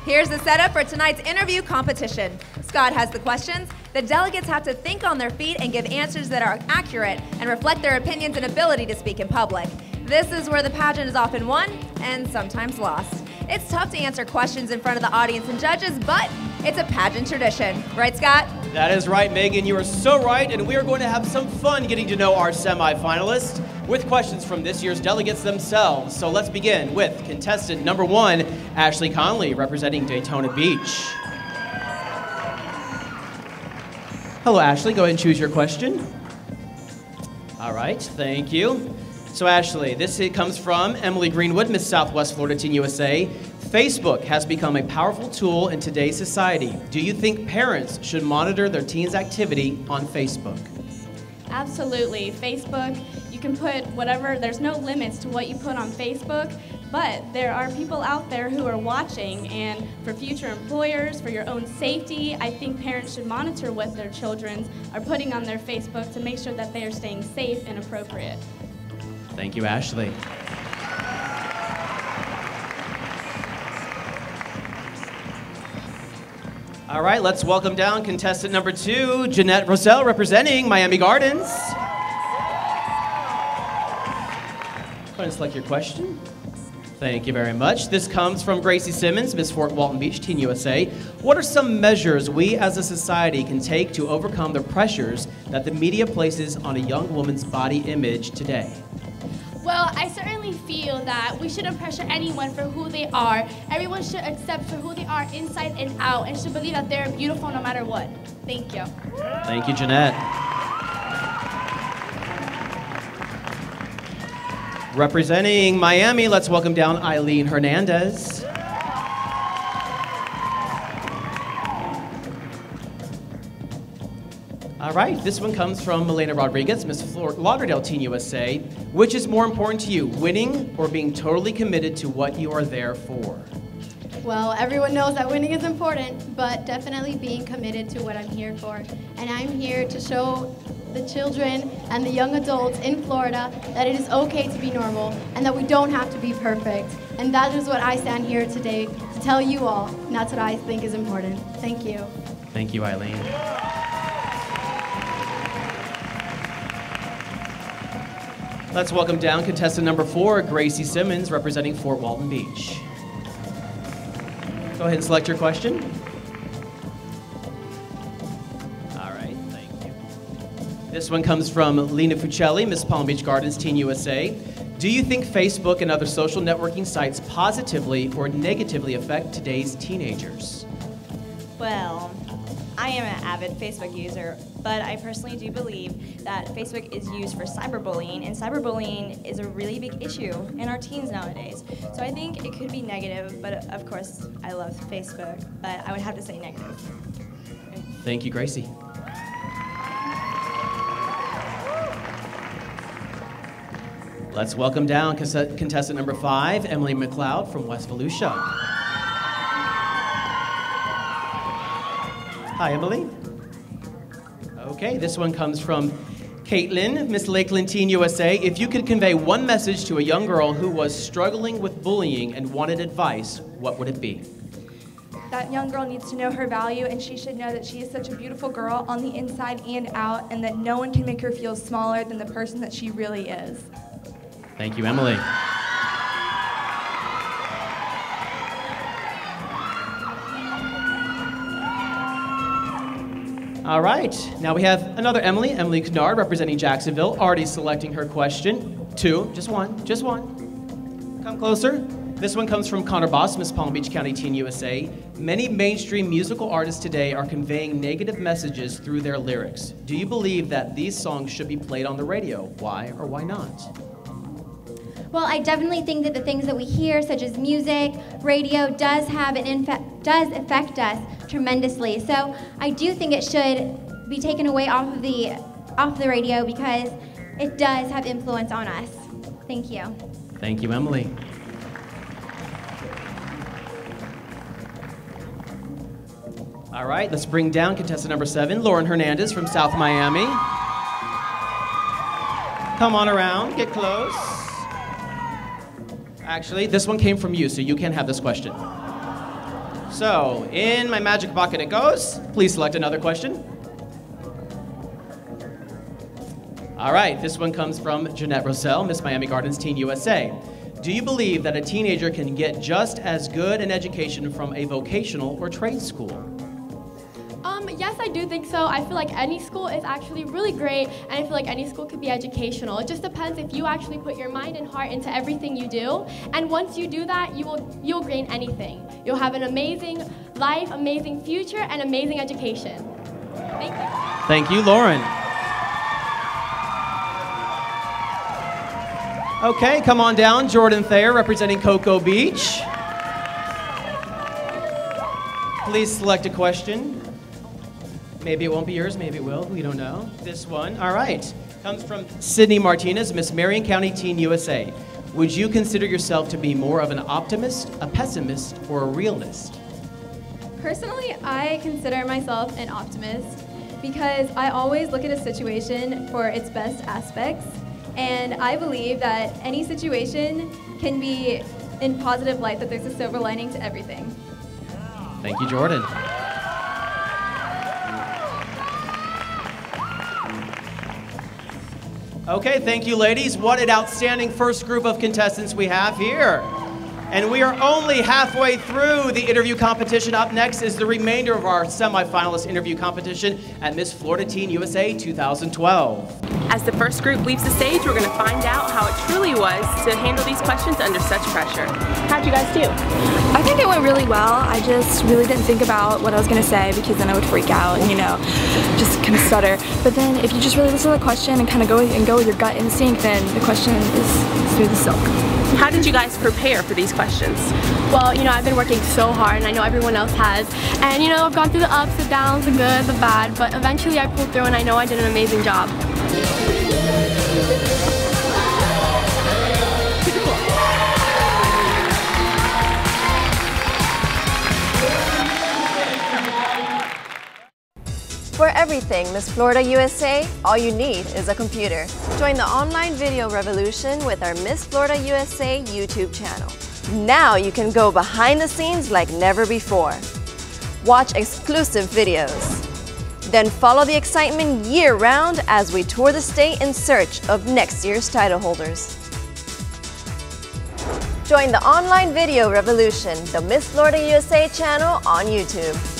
Here's the setup for tonight's interview competition. Scott has the questions. The delegates have to think on their feet and give answers that are accurate and reflect their opinions and ability to speak in public. This is where the pageant is often won and sometimes lost. It's tough to answer questions in front of the audience and judges, but it's a pageant tradition. Right, Scott? That is right, Megan. You are so right, and we are going to have some fun getting to know our semifinalists with questions from this year's delegates themselves. So let's begin with contestant number 1, Ashley Conley, representing Daytona Beach. Hello, Ashley. Go ahead and choose your question. All right, thank you. So, Ashley, this comes from Emily Greenwood, Miss Southwest Florida Teen USA. Facebook has become a powerful tool in today's society. Do you think parents should monitor their teens' activity on Facebook? Absolutely. Facebook, you can put whatever, there's no limits to what you put on Facebook, but there are people out there who are watching, and for future employers, for your own safety, I think parents should monitor what their children are putting on their Facebook to make sure that they are staying safe and appropriate. Thank you, Ashley. All right, let's welcome down contestant number 2, Jeanette Rosell, representing Miami Gardens. Go ahead and select your question. Thank you very much. This comes from Gracie Simmons, Miss Fort Walton Beach, Teen USA. What are some measures we as a society can take to overcome the pressures that the media places on a young woman's body image today? Well, I certainly feel that we shouldn't pressure anyone for who they are. Everyone should accept for who they are inside and out and should believe that they're beautiful no matter what. Thank you. Thank you, Jeanette. Representing Miami, let's welcome down Eileen Hernandez. All right, this one comes from Milena Rodriguez, Miss Fort Lauderdale Teen USA. Which is more important to you, winning or being totally committed to what you are there for? Well, everyone knows that winning is important, but definitely being committed to what I'm here for. And I'm here to show the children and the young adults in Florida that it is okay to be normal and that we don't have to be perfect. And that is what I stand here today to tell you all, and that's what I think is important. Thank you. Thank you, Eileen. Let's welcome down contestant number 4, Gracie Simmons, representing Fort Walton Beach. Go ahead and select your question. All right, thank you. This one comes from Lena Fuccelli, Miss Palm Beach Gardens, Teen USA. Do you think Facebook and other social networking sites positively or negatively affect today's teenagers? Well, I am an avid Facebook user, but I personally do believe that Facebook is used for cyberbullying, and cyberbullying is a really big issue in our teens nowadays. So I think it could be negative, but of course I love Facebook, but I would have to say negative. Thank you, Gracie. Let's welcome down contestant number 5, Emily McLeod from West Volusia. Hi, Emily. Okay, this one comes from Caitlin, Miss Lakeland Teen USA. If you could convey one message to a young girl who was struggling with bullying and wanted advice, what would it be? That young girl needs to know her value, and she should know that she is such a beautiful girl on the inside and out, and that no one can make her feel smaller than the person that she really is. Thank you, Emily. All right, now we have another Emily, Emily Kennard, representing Jacksonville, already selecting her question. 2, just one. Come closer. This one comes from Connor Boss, Miss Palm Beach County Teen USA. Many mainstream musical artists today are conveying negative messages through their lyrics. Do you believe that these songs should be played on the radio? Why or why not? Well, I definitely think that the things that we hear, such as music, radio, does affect us tremendously. So I do think it should be taken away off the radio because it does have influence on us. Thank you. Thank you, Emily. All right, let's bring down contestant number 7, Lauren Hernandez from South Miami. Come on around, get close. Actually, this one came from you, so you can have this question. So, in my magic bucket it goes. Please select another question. All right, this one comes from Jeanette Rosell, Miss Miami Gardens Teen USA. Do you believe that a teenager can get just as good an education from a vocational or trade school? Yes, I do think so. I feel like any school is actually really great, and I feel like any school could be educational. It just depends if you actually put your mind and heart into everything you do, and once you do that, you'll gain anything. You'll have an amazing life, amazing future, and amazing education. Thank you. Thank you, Lauren. Okay, come on down. Jordan Thayer, representing Cocoa Beach. Please select a question. Maybe it won't be yours, maybe it will, we don't know. This one, all right, comes from Sydney Martinez, Miss Marion County Teen USA. Would you consider yourself to be more of an optimist, a pessimist, or a realist? Personally, I consider myself an optimist because I always look at a situation for its best aspects, and I believe that any situation can be in positive light, that there's a silver lining to everything. Thank you, Jordan. Okay, thank you, ladies. What an outstanding first group of contestants we have here. And we are only halfway through the interview competition. Up next is the remainder of our semifinalist interview competition at Miss Florida Teen USA 2012. As the first group leaves the stage, we're going to find out how it truly was to handle these questions under such pressure. How'd you guys do? I think it went really well. I just really didn't think about what I was going to say because then I would freak out and, just kind of stutter. But then if you just really listen to the question and kind of go with your gut instinct, then the question is smooth as silk. How did you guys prepare for these questions? Well, I've been working so hard, and I know everyone else has. And, I've gone through the ups, the downs, the good, the bad, but eventually I pulled through, and I know I did an amazing job. For everything Miss Florida USA, all you need is a computer. Join the online video revolution with our Miss Florida USA YouTube channel. Now you can go behind the scenes like never before. Watch exclusive videos. Then follow the excitement year-round as we tour the state in search of next year's title holders. Join the online video revolution, the Miss Florida USA channel on YouTube.